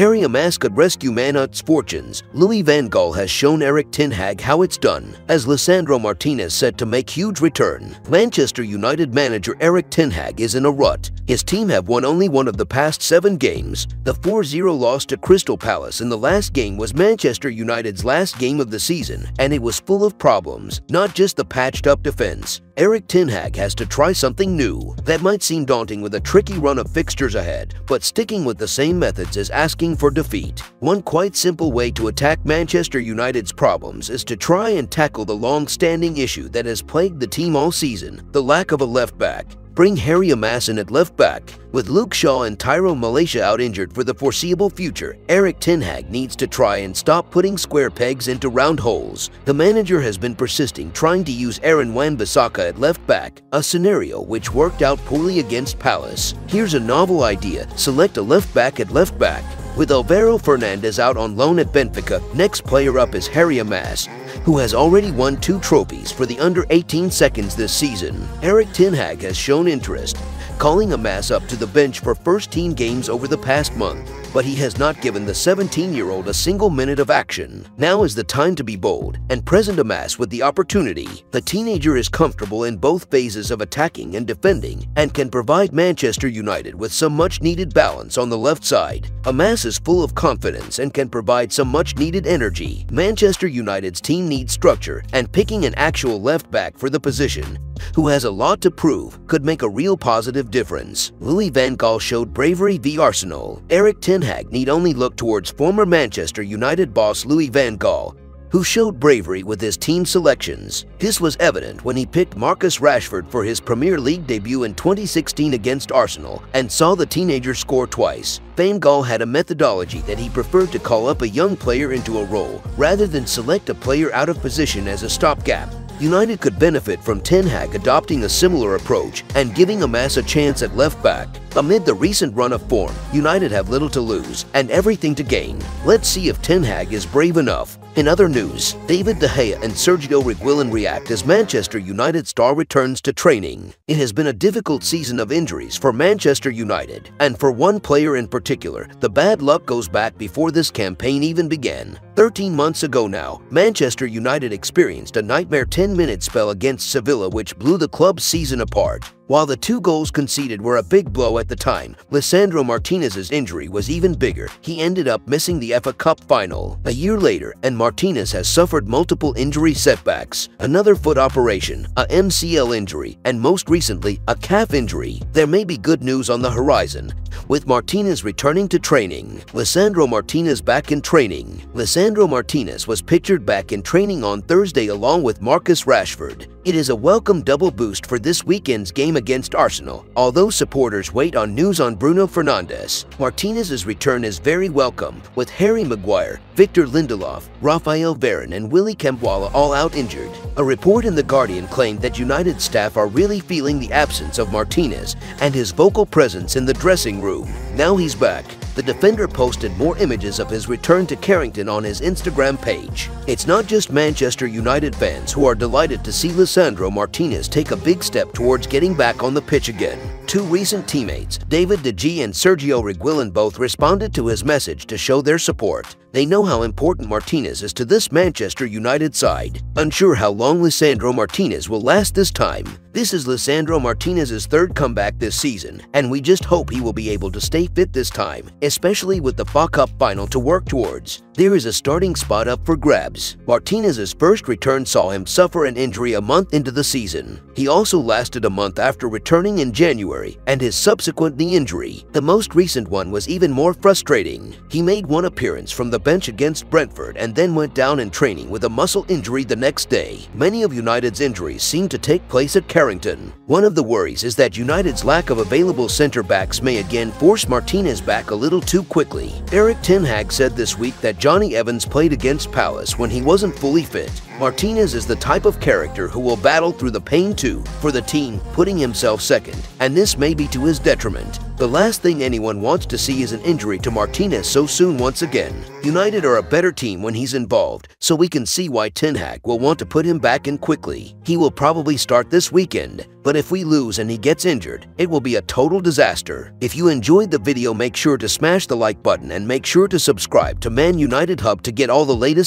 Harry Amass could rescue Manut's fortunes, Louis van Gaal has shown Erik ten Hag how it's done, as Lisandro Martinez set to make huge return. Manchester United manager Erik ten Hag is in a rut. His team have won only one of the past 7 games. The 4-0 loss to Crystal Palace in the last game was Manchester United's last game of the season, and it was full of problems, not just the patched-up defense. Erik ten Hag has to try something new. That might seem daunting with a tricky run of fixtures ahead, but sticking with the same methods is asking for defeat. One quite simple way to attack Manchester United's problems is to try and tackle the long-standing issue that has plagued the team all season, the lack of a left-back. Bring Harry Amass in at left-back. With Luke Shaw and Tyrone Malacia out injured for the foreseeable future, Erik ten Hag needs to try and stop putting square pegs into round holes. The manager has been persisting trying to use Aaron Wan-Bissaka at left-back, a scenario which worked out poorly against Palace. Here's a novel idea: select a left-back at left-back. With Alvaro Fernandez out on loan at Benfica, next player up is Harry Amass, who has already won 2 trophies for the under-18 seconds this season. Erik ten Hag has shown interest, calling Amass up to the bench for first-team games over the past month, but he has not given the 17-year-old a single minute of action. Now is the time to be bold and present Amass with the opportunity. The teenager is comfortable in both phases of attacking and defending and can provide Manchester United with some much-needed balance on the left side. Amass is full of confidence and can provide some much-needed energy. Manchester United's team needs structure, and picking an actual left-back for the position, who has a lot to prove, could make a real positive difference. Louis van Gaal showed bravery v Arsenal. Erik ten Hag need only look towards former Manchester United boss Louis van Gaal, who showed bravery with his team selections. This was evident when he picked Marcus Rashford for his Premier League debut in 2016 against Arsenal and saw the teenager score twice. Van Gaal had a methodology that he preferred to call up a young player into a role rather than select a player out of position as a stopgap. United could benefit from ten Hag adopting a similar approach and giving Amass a chance at left-back. Amid the recent run of form, United have little to lose and everything to gain. Let's see if ten Hag is brave enough. In other news, David De Gea and Sergio Reguilón react as Manchester United star returns to training. It has been a difficult season of injuries for Manchester United, and for one player in particular, the bad luck goes back before this campaign even began. 13 months ago now, Manchester United experienced a nightmare 10-minute spell against Sevilla which blew the club's season apart. While the 2 goals conceded were a big blow at the time, Lisandro Martinez's injury was even bigger. He ended up missing the FA Cup final a year later, and Martinez has suffered multiple injury setbacks, another foot operation, a MCL injury, and most recently, a calf injury. There may be good news on the horizon, with Martinez returning to training. Lisandro Martinez back in training. Lisandro Martinez was pictured back in training on Thursday along with Marcus Rashford. It is a welcome double boost for this weekend's game against Arsenal. Although supporters wait on news on Bruno Fernandes, Martinez's return is very welcome, with Harry Maguire, Victor Lindelof, Raphael Varane and Willy Kempwala all out injured. A report in The Guardian claimed that United staff are really feeling the absence of Martinez and his vocal presence in the dressing room. Now he's back. The defender posted more images of his return to Carrington on his Instagram page. It's not just Manchester United fans who are delighted to see Lisandro Martinez take a big step towards getting back on the pitch again. 2 recent teammates, David De Gea and Sergio Reguilón, both responded to his message to show their support. They know how important Martinez is to this Manchester United side. Unsure how long Lisandro Martinez will last this time. This is Lisandro Martinez's 3rd comeback this season, and we just hope he will be able to stay fit this time, especially with the FA Cup final to work towards. There is a starting spot up for grabs. Martinez's first return saw him suffer an injury a month into the season. He also lasted a month after returning in January, and his subsequent knee injury, the most recent one, was even more frustrating. He made one appearance from the bench against Brentford and then went down in training with a muscle injury the next day. Many of United's injuries seem to take place at Carrington. One of the worries is that United's lack of available centre-backs may again force Martinez back a little too quickly. Erik ten Hag said this week that Johnny Evans played against Palace when he wasn't fully fit. Martinez is the type of character who will battle through the pain too for the team, putting himself second, and this may be to his detriment. The last thing anyone wants to see is an injury to Martinez so soon once again. United are a better team when he's involved, so we can see why Ten Hag will want to put him back in quickly. He will probably start this weekend, but if we lose and he gets injured, it will be a total disaster. If you enjoyed the video, make sure to smash the like button and make sure to subscribe to Man United Hub to get all the latest